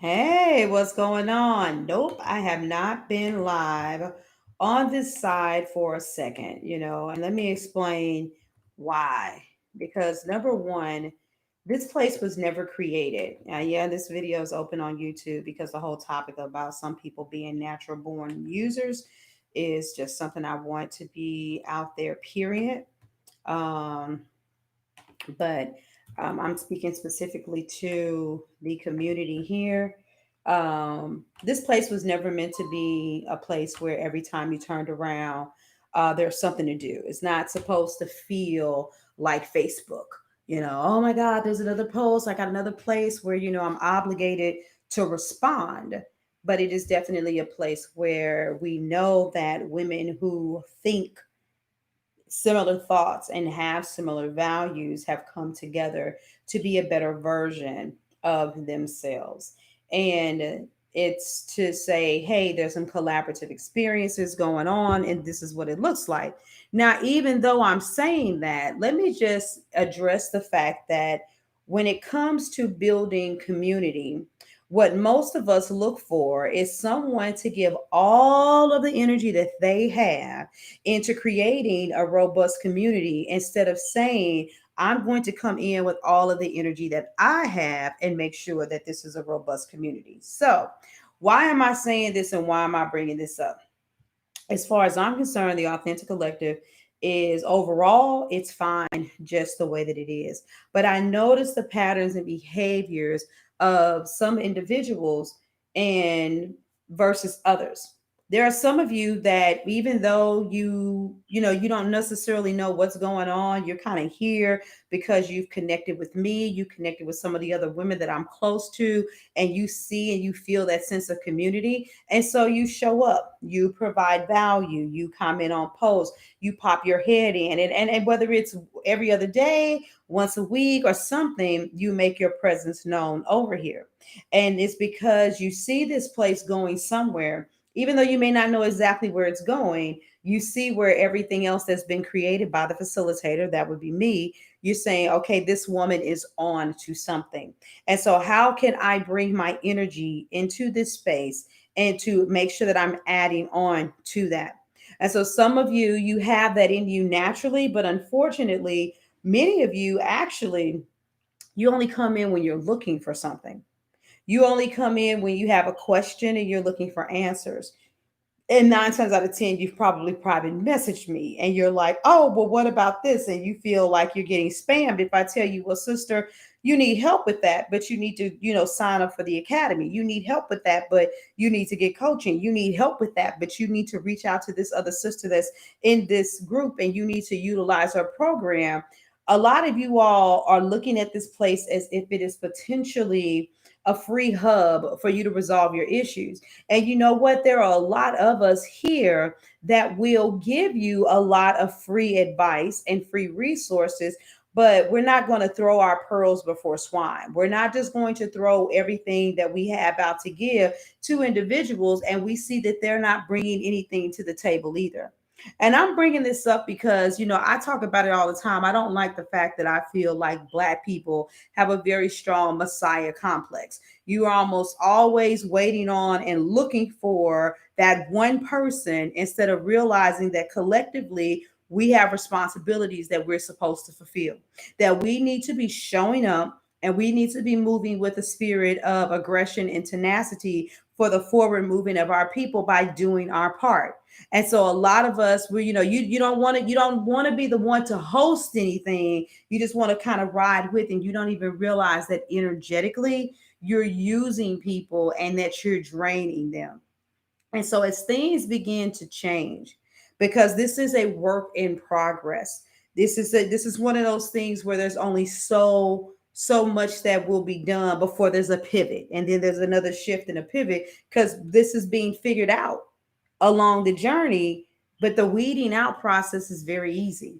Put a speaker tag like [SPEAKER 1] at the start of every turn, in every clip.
[SPEAKER 1] Hey, what's going on? Nope, I have not been live on this side for a second, and let me explain why. Because number one, this place was never created. Yeah, this video is open on YouTube because the whole topic about some people being natural born users is just something I want to be out there, period. Um, but I'm speaking specifically to the community here. This place was never meant to be a place where every time you turned around, there's something to do. It's not supposed to feel like Facebook. Oh my God, there's another post. I got another place where, I'm obligated to respond. But it is definitely a place where we know that women who think similar thoughts and have similar values have come together to be a better version of themselves. And it's to say, hey, there's some collaborative experiences going on, and this is what it looks like. Now, even though I'm saying that, let me just address the fact that when it comes to building community, what most of us look for is someone to give all of the energy that they have into creating a robust community instead of saying, I'm going to come in with all of the energy that I have and make sure that this is a robust community. So, why am I saying this and why am I bringing this up? As far as I'm concerned, the Authentic Collective is overall, it's fine just the way that it is. But I notice the patterns and behaviors of some individuals and versus others. There are some of you that even though you don't necessarily know what's going on, you're kind of here because you've connected with me, you connected with some of the other women that I'm close to, and you see and you feel that sense of community, and so you show up, you provide value, you comment on posts, you pop your head in, and whether it's every other day, once a week, or something, you make your presence known over here. And it's because you see this place going somewhere, even though you may not know exactly where it's going. You see where everything else that's been created by the facilitator, that would be me, you're saying, okay, this woman is on to something. And so, how can I bring my energy into this space and to make sure that I'm adding on to that? And so, some of you, you have that in you naturally, but unfortunately, many of you actually, you only come in when you're looking for something. You only come in when you have a question and you're looking for answers. And 9 times out of 10, you've probably private messaged me and you're like, oh, well, what about this? And you feel like you're getting spammed if I tell you, well, sister, you need help with that, but you need to, sign up for the academy. You need help with that, but you need to get coaching. You need help with that, but you need to reach out to this other sister that's in this group and you need to utilize her program. A lot of you all are looking at this place as if it is potentially a free hub for you to resolve your issues. And you know what? There are a lot of us here that will give you a lot of free advice and free resources, but we're not going to throw our pearls before swine. We're not just going to throw everything that we have out to give to individuals and we see that they're not bringing anything to the table either. And I'm bringing this up because, I talk about it all the time. I don't like the fact that I feel like Black people have a very strong Messiah complex. You are almost always waiting on and looking for that one person instead of realizing that collectively we have responsibilities that we're supposed to fulfill, that we need to be showing up and we need to be moving with a spirit of aggression and tenacity for the forward movement of our people by doing our part. And so a lot of us, you don't want to be the one to host anything. You just want to kind of ride with, and you don't even realize that energetically you're using people and that you're draining them. And so as things begin to change, because this is a work in progress. This is one of those things where there's only so much that will be done before there's a pivot, and then there's another shift and a pivot because this is being figured out along the journey. But the weeding out process is very easy.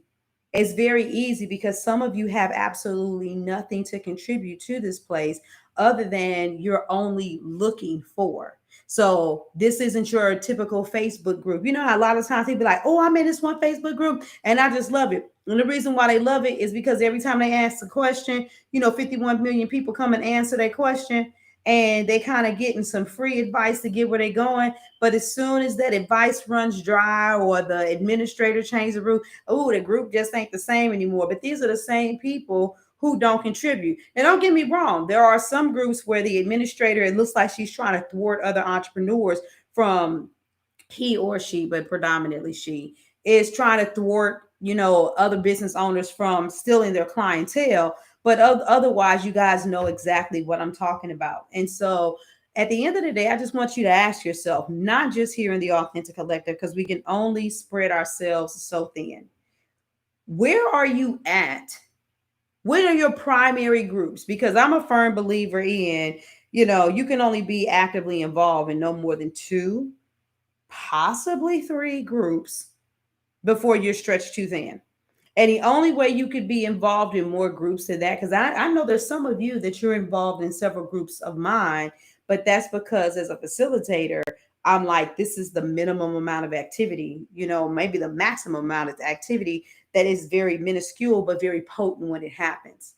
[SPEAKER 1] It's very easy because some of you have absolutely nothing to contribute to this place other than you're only looking for. So this isn't your typical Facebook group. You know how a lot of times people be like, oh, I'm in this one Facebook group and I just love it. And the reason why they love it is because every time they ask a question, 51 million people come and answer that question. and they kind of getting some free advice to get where they're going. But as soon as that advice runs dry or the administrator changes the route, oh, the group just ain't the same anymore. But these are the same people who don't contribute. And don't get me wrong, there are some groups where the administrator, it looks like she's trying to thwart other entrepreneurs from, he or she, but predominantly she, is trying to thwart, other business owners from stealing their clientele. But otherwise, you guys know exactly what I'm talking about. And so at the end of the day, I just want you to ask yourself, not just here in the Authentic Collective, because we can only spread ourselves so thin. Where are you at? What are your primary groups? Because I'm a firm believer in, you can only be actively involved in no more than two, possibly three groups before you're stretched too thin. And the only way you could be involved in more groups than that, because I know there's some of you that you're involved in several groups of mine, but that's because as a facilitator, I'm like, this is the minimum amount of activity, maybe the maximum amount of activity that is very minuscule, but very potent when it happens.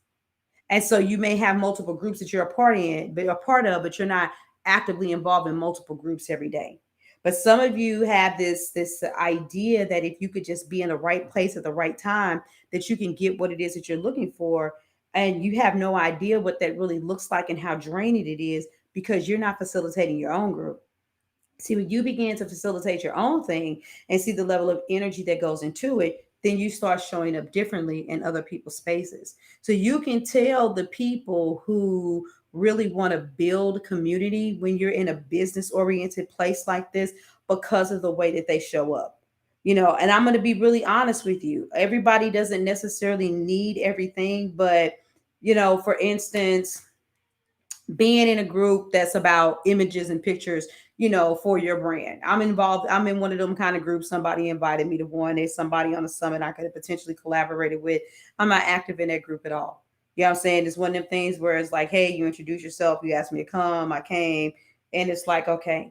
[SPEAKER 1] And so you may have multiple groups that you're a part of, but you're not actively involved in multiple groups every day. But some of you have this idea that if you could just be in the right place at the right time, that you can get what it is that you're looking for. And you have no idea what that really looks like and how draining it is because you're not facilitating your own group. See, when you begin to facilitate your own thing and see the level of energy that goes into it, then you start showing up differently in other people's spaces. So you can tell the people who really want to build community when you're in a business oriented place like this because of the way that they show up. And I'm going to be really honest with you. Everybody doesn't necessarily need everything, but for instance, being in a group that's about images and pictures, for your brand. I'm involved. I'm in one of them kind of groups. Somebody invited me to one. There's somebody on the summit I could have potentially collaborated with. I'm not active in that group at all. You know what I'm saying? It's one of them things where it's like, hey, you introduce yourself. You asked me to come. I came. And it's like, okay.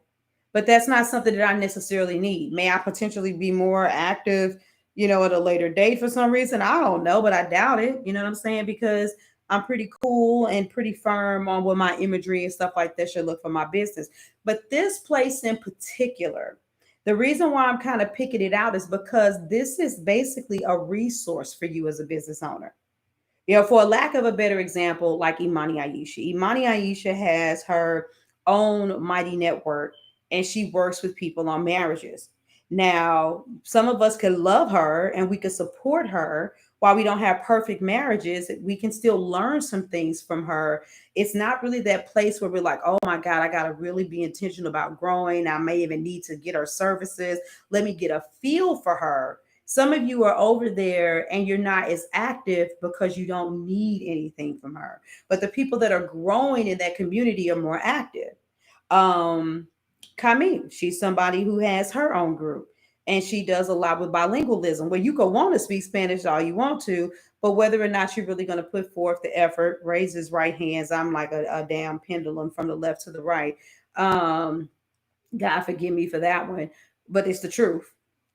[SPEAKER 1] But that's not something that I necessarily need. May I potentially be more active, at a later date for some reason? I don't know, but I doubt it. You know what I'm saying? Because I'm pretty cool and pretty firm on what my imagery and stuff like that should look for my business. But this place in particular, the reason why I'm kind of picking it out is because this is basically a resource for you as a business owner. For a lack of a better example, like Imani Aisha. Imani Aisha has her own mighty network and she works with people on marriages. Now, some of us could love her and we could support her. While we don't have perfect marriages, we can still learn some things from her. It's not really that place where we're like, oh my God, I got to really be intentional about growing. I may even need to get her services. Let me get a feel for her. Some of you are over there and you're not as active because you don't need anything from her. But the people that are growing in that community are more active. Um, Camille, she's somebody who has her own group and she does a lot with bilingualism where you could want to speak Spanish all you want to, but whether or not you're really going to put forth the effort, raises right hands. I'm like a damn pendulum from the left to the right. Um, God forgive me for that one, but it's the truth.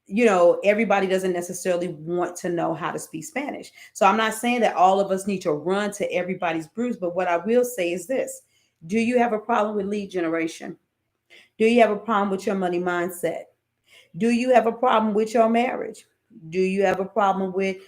[SPEAKER 1] Everybody doesn't necessarily want to know how to speak Spanish. So I'm not saying that all of us need to run to everybody's groups, but what I will say is this. Do you have a problem with lead generation? Do you have a problem with your money mindset? Do you have a problem with your marriage? Do you have a problem with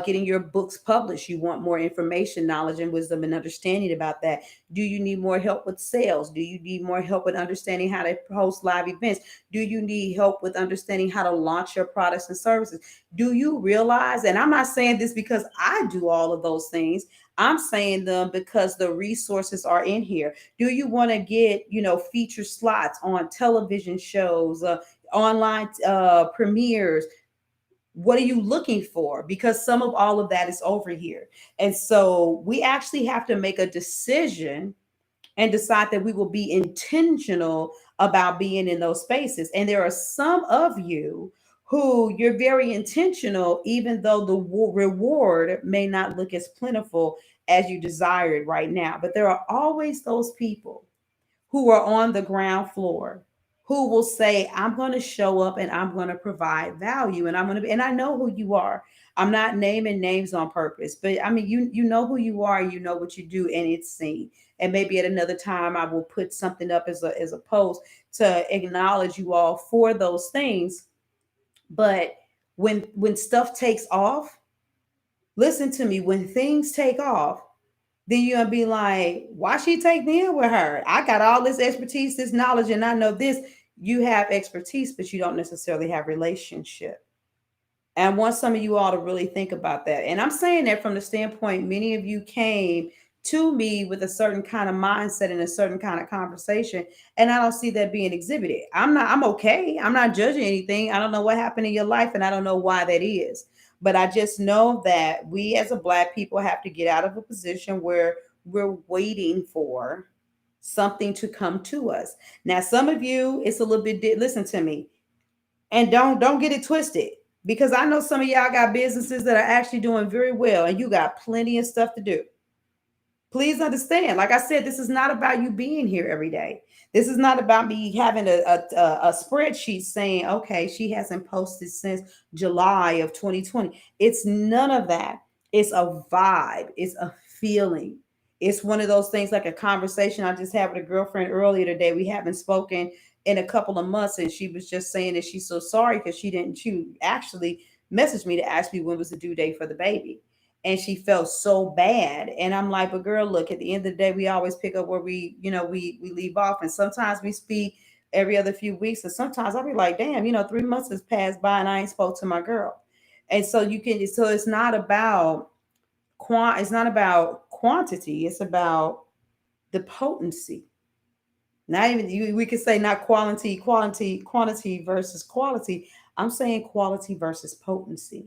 [SPEAKER 1] getting your books published? You want more information, knowledge, and wisdom and understanding about that. Do you need more help with sales? Do you need more help with understanding how to host live events? Do you need help with understanding how to launch your products and services? Do you realize, and I'm not saying this because I do all of those things, I'm saying them because the resources are in here. Do you want to get, feature slots on television shows, online premieres? What are you looking for? Because some of all of that is over here. And so we actually have to make a decision and decide that we will be intentional about being in those spaces. And there are some of you who you're very intentional, even though the reward may not look as plentiful as you desire it right now. But there are always those people who are on the ground floor who will say, I'm going to show up and I'm going to provide value and I'm going to be, and I know who you are. I'm not naming names on purpose, but I mean, you know who you are, you know what you do, and it's seen. And maybe at another time, I will put something up as a post to acknowledge you all for those things. But when stuff takes off, listen to me. When things take off, then you're gonna be like, why she take me in with her? I got all this expertise, this knowledge, and I know this. You have expertise, but you don't necessarily have relationship. And I want some of you all to really think about that. And I'm saying that from the standpoint, many of you came to me with a certain kind of mindset and a certain kind of conversation. And I don't see that being exhibited. I'm okay. I'm not judging anything. I don't know what happened in your life and I don't know why that is. But I just know that we as a black people have to get out of a position where we're waiting for something to come to us. Now, some of you, it's a little bit, listen to me, and don't get it twisted, because I know some of y'all got businesses that are actually doing very well and you got plenty of stuff to do. Please understand, like I said, this is not about you being here every day. This is not about me having a spreadsheet saying, okay, she hasn't posted since July of 2020. It's none of that. It's a vibe, it's a feeling. It's one of those things, like a conversation I just had with a girlfriend earlier today. We haven't spoken in a couple of months, and she was just saying that she's so sorry because she actually messaged me to ask me when was the due date for the baby, and she felt so bad. And I'm like, but girl, look, at the end of the day, we always pick up where we leave off. And sometimes we speak every other few weeks. And sometimes I'll be like, damn, 3 months has passed by and I ain't spoke to my girl. And so it's not about it's not about quantity, it's about the potency. Not even we could say not quantity versus quality. I'm saying quality versus potency.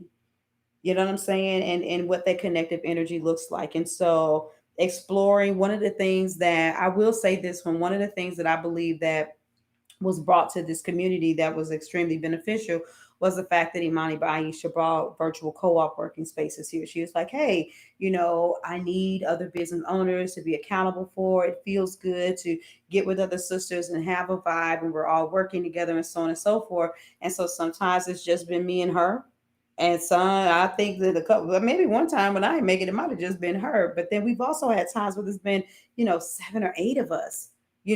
[SPEAKER 1] You know what I'm saying? And what that connective energy looks like. And so exploring, one of the things that I will say this one of the things that I believe that was brought to this community that was extremely beneficial was the fact that Imani Baisha brought virtual co-op working spaces here. She was like, hey, I need other business owners to be accountable for. It feels good to get with other sisters and have a vibe, and we're all working together and so on and so forth. And so sometimes it's just been me and her. And so I think that a couple, well, maybe one time when I didn't make it, it might have just been her. But then we've also had times where there's been, 7 or 8 of us,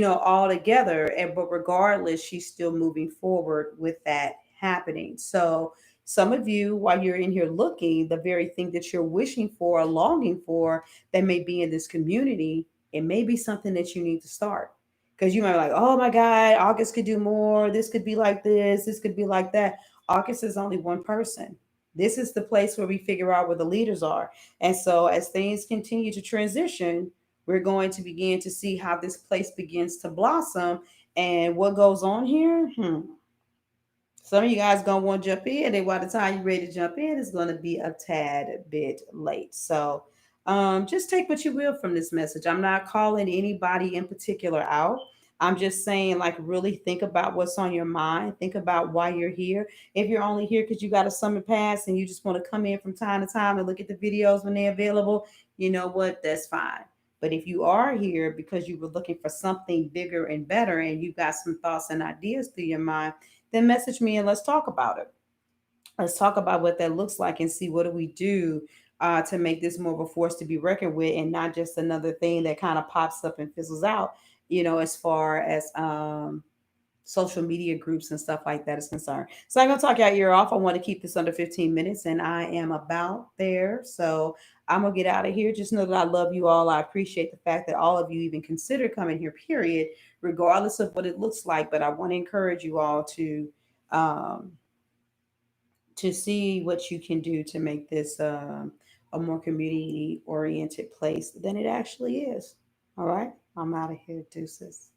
[SPEAKER 1] all together. And but regardless, she's still moving forward with that happening. So some of you, while you're in here looking, the very thing that you're wishing for or longing for that may be in this community, it may be something that you need to start. Because you might be like, oh my God, August could do more. This could be like this could be like that. August is only one person. This is the place where we figure out where the leaders are. And so as things continue to transition, we're going to begin to see how this place begins to blossom. And what goes on here, some of you guys gonna want to jump in, and by the time you're ready to jump in, it's gonna be a tad bit late. So just take what you will from this message. I'm not calling anybody in particular out. I'm just saying, like, really think about what's on your mind. Think about why you're here. If you're only here because you got a summer pass and you just want to come in from time to time and look at the videos when they're available, you know what? That's fine. But if you are here because you were looking for something bigger and better and you got some thoughts and ideas through your mind, then message me and let's talk about it. Let's talk about what that looks like and see what do we do to make this more of a force to be reckoned with and not just another thing that kind of pops up and fizzles out, as far as social media groups and stuff like that is concerned. So I'm gonna talk your ear off. I want to keep this under 15 minutes, and I am about there. So I'm gonna get out of here. Just know that I love you all. I appreciate the fact that all of you even consider coming here, period, regardless of what it looks like. But I want to encourage you all um, to see what you can do to make this a more community oriented place than it actually is. All right, I'm out of here. Deuces.